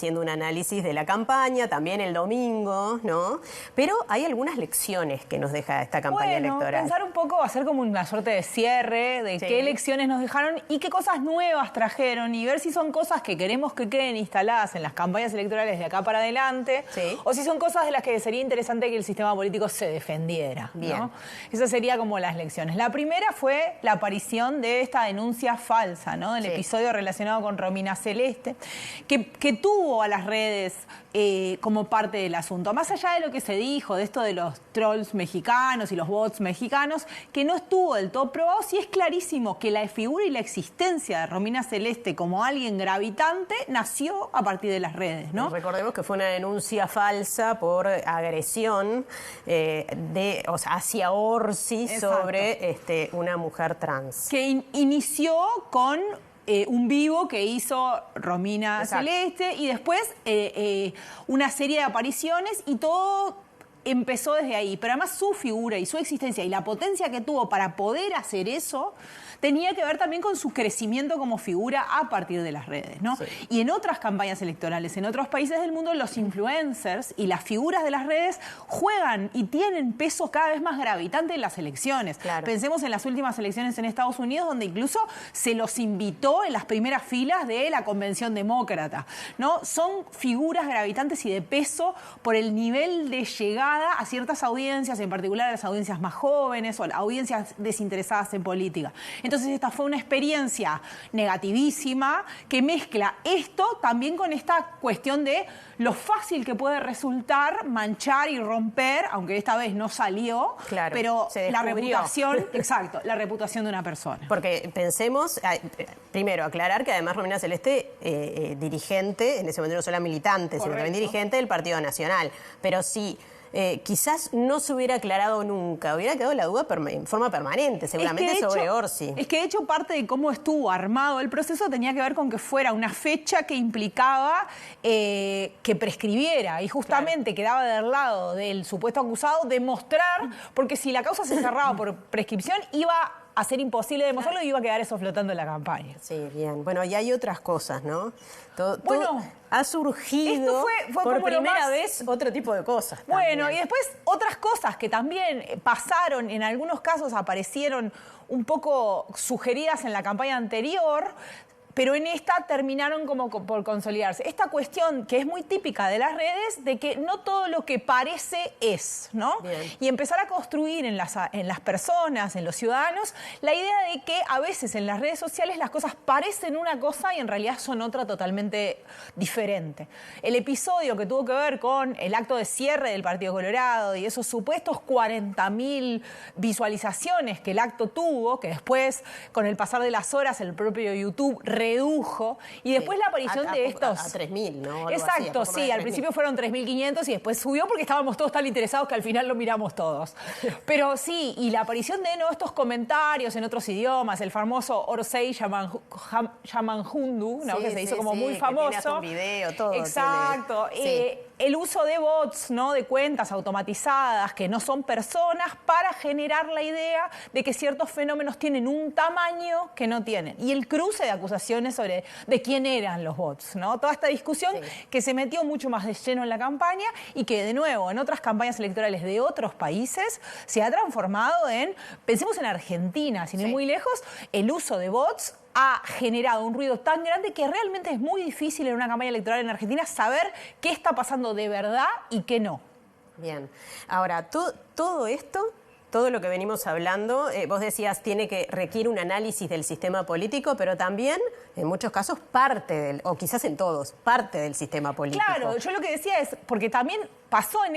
haciendo un análisis de la campaña, también el domingo, ¿no? Pero hay algunas lecciones que nos deja esta campaña electoral. Pensar un poco, hacer como una suerte de cierre de qué lecciones nos dejaron y qué cosas nuevas trajeron y ver si son cosas que queremos que queden instaladas en las campañas electorales de acá para adelante o si son cosas de las que sería interesante que el sistema político se defendiera, ¿no? Esas serían como las lecciones. La primera fue la aparición de esta denuncia falsa, ¿no? Del episodio relacionado con Romina Celeste, que tuvo a las redes como parte del asunto. Más allá de lo que se dijo, de esto de los trolls mexicanos y los bots mexicanos, que no estuvo del todo probado, sí es clarísimo que la figura y la existencia de Romina Celeste como alguien gravitante nació a partir de las redes, ¿no? Recordemos que fue una denuncia falsa por agresión hacia Orsi sobre una mujer trans. Que inició con un vivo que hizo Romina Celeste y después una serie de apariciones y todo empezó desde ahí. Pero además su figura y su existencia y la potencia que tuvo para poder hacer eso tenía que ver también con su crecimiento como figura a partir de las redes, ¿no? Y en otras campañas electorales, en otros países del mundo, los influencers y las figuras de las redes juegan y tienen peso cada vez más gravitante en las elecciones. Pensemos en las últimas elecciones en Estados Unidos, donde incluso se los invitó en las primeras filas de la Convención Demócrata, ¿no? Son figuras gravitantes y de peso por el nivel de llegada a ciertas audiencias, en particular a las audiencias más jóvenes o a audiencias desinteresadas en política. Entonces esta fue una experiencia negativísima que mezcla esto también con esta cuestión de lo fácil que puede resultar manchar y romper, aunque esta vez no salió, pero la reputación, la reputación de una persona. Porque pensemos, primero, aclarar que además Romina Celeste, dirigente, en ese momento no solo militante, sino también dirigente del Partido Nacional, pero sí. Quizás no se hubiera aclarado nunca, hubiera quedado la duda en forma permanente, seguramente sobre Orsi. Es que de hecho parte de cómo estuvo armado el proceso tenía que ver con que fuera una fecha que implicaba que prescribiera y justamente quedaba del lado del supuesto acusado demostrar, porque si la causa se cerraba por prescripción iba a ser imposible demostrarlo y iba a quedar eso flotando en la campaña. Sí, bien. Bueno, y hay otras cosas, ¿no? Todo ha surgido fue por como primera vez otro tipo de cosas. Bueno, y después otras cosas que también pasaron, en algunos casos aparecieron un poco sugeridas en la campaña anterior, pero en esta terminaron como por consolidarse. Esta cuestión que es muy típica de las redes, de que no todo lo que parece es, ¿no? Y empezar a construir en las personas, en los ciudadanos, la idea de que a veces en las redes sociales las cosas parecen una cosa y en realidad son otra totalmente diferente. El episodio que tuvo que ver con el acto de cierre del Partido Colorado y esos supuestos 40.000 visualizaciones que el acto tuvo, que después, con el pasar de las horas, el propio YouTube redujo, y después la aparición de estos... A 3.000, ¿no? Exacto, sí, al principio fueron 3.500 y después subió porque estábamos todos tan interesados que al final lo miramos todos. Pero sí, y la aparición de estos comentarios en otros idiomas, el famoso Orsay Yamanjundu, ¿no? Que se hizo como muy famoso. Que tiene un video, todo. Exacto. El uso de bots, ¿no? De cuentas automatizadas que no son personas para generar la idea de que ciertos fenómenos tienen un tamaño que no tienen. Y el cruce de acusaciones sobre de quién eran los bots, ¿no? Toda esta discusión que se metió mucho más de lleno en la campaña y que, de nuevo, en otras campañas electorales de otros países se ha transformado en, pensemos en Argentina, sin ir muy lejos, el uso de bots ha generado un ruido tan grande que realmente es muy difícil en una campaña electoral en Argentina saber qué está pasando de verdad y qué no. Bien. Ahora, todo esto, todo lo que venimos hablando, vos decías, requiere un análisis del sistema político, pero también, en muchos casos, o quizás en todos, parte del sistema político. Claro, yo lo que decía es, porque también pasó en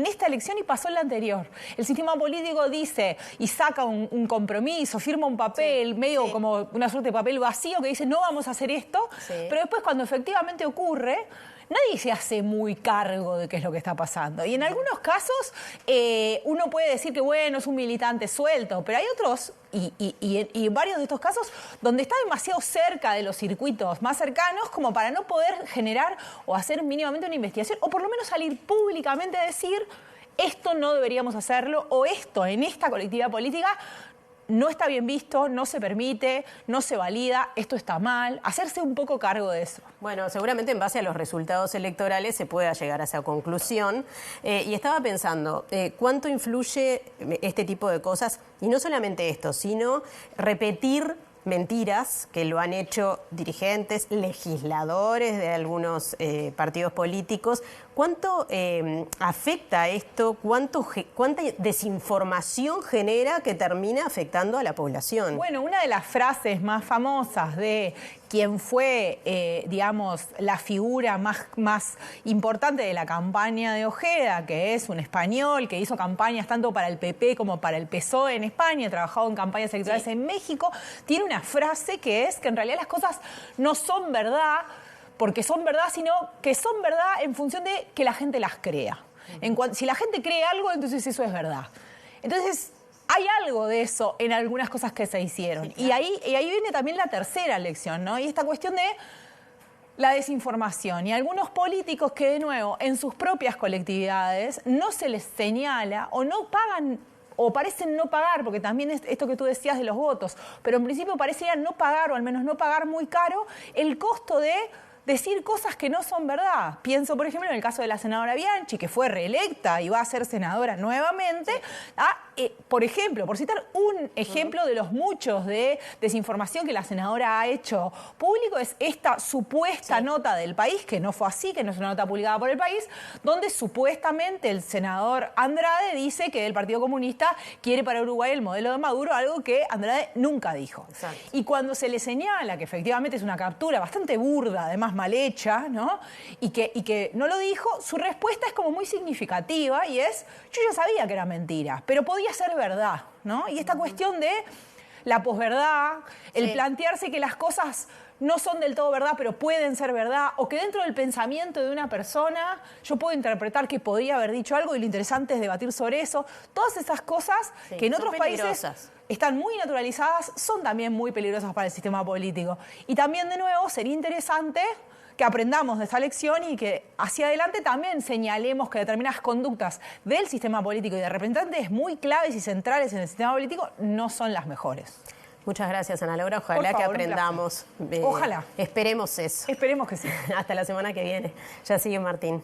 esta elección y pasó en la anterior. El sistema político dice y saca un compromiso, firma un papel, medio como una suerte de papel vacío que dice no vamos a hacer esto, pero después cuando efectivamente ocurre, nadie se hace muy cargo de qué es lo que está pasando. Y en algunos casos uno puede decir que, bueno, es un militante suelto, pero hay otros, y en varios de estos casos, donde está demasiado cerca de los circuitos más cercanos como para no poder generar o hacer mínimamente una investigación, o por lo menos salir públicamente a decir esto no deberíamos hacerlo, o esto en esta colectividad política no está bien visto, no se permite, no se valida, esto está mal, hacerse un poco cargo de eso. Bueno, seguramente en base a los resultados electorales se pueda llegar a esa conclusión. Y estaba pensando, ¿cuánto influye este tipo de cosas? Y no solamente esto, sino repetir mentiras que lo han hecho dirigentes, legisladores de algunos partidos políticos. ¿Cuánto afecta esto? ¿Cuánta desinformación genera que termina afectando a la población? Bueno, una de las frases más famosas de quien fue, digamos, la figura más importante de la campaña de Ojeda, que es un español que hizo campañas tanto para el PP como para el PSOE en España, trabajado en campañas electorales en México, tiene una frase que es que en realidad las cosas no son verdad porque son verdad, sino que son verdad en función de que la gente las crea. Si la gente cree algo, entonces eso es verdad. Entonces, hay algo de eso en algunas cosas que se hicieron. Sí, claro. Y ahí viene también la tercera lección, ¿no? Y esta cuestión de la desinformación. Y algunos políticos que, de nuevo, en sus propias colectividades no se les señala o no pagan o parecen no pagar, porque también es esto que tú decías de los votos, pero en principio parecían no pagar, o al menos no pagar muy caro, el costo de decir cosas que no son verdad. Pienso, por ejemplo, en el caso de la senadora Bianchi, que fue reelecta y va a ser senadora nuevamente. Por ejemplo, por citar un ejemplo de los muchos de desinformación que la senadora ha hecho público, es esta supuesta nota del País, que no fue así, que no es una nota publicada por el País, donde supuestamente el senador Andrade dice que el Partido Comunista quiere para Uruguay el modelo de Maduro, algo que Andrade nunca dijo. Exacto. Y cuando se le señala que efectivamente es una captura bastante burda, además mal hecha, ¿no? Y que no lo dijo, su respuesta es como muy significativa y es, yo ya sabía que era mentira, pero podía ser verdad, ¿no? Y esta cuestión de la posverdad, el plantearse que las cosas no son del todo verdad, pero pueden ser verdad, o que dentro del pensamiento de una persona yo puedo interpretar que podría haber dicho algo y lo interesante es debatir sobre eso. Todas esas cosas que en otros países están muy naturalizadas, son también muy peligrosas para el sistema político. Y también, de nuevo, sería interesante que aprendamos de esta lección y que hacia adelante también señalemos que determinadas conductas del sistema político y de representantes muy claves y centrales en el sistema político no son las mejores. Muchas gracias, Ana Laura. Ojalá que aprendamos. Ojalá. Esperemos eso. Esperemos que sí. Hasta la semana que viene. Ya sigue Martín.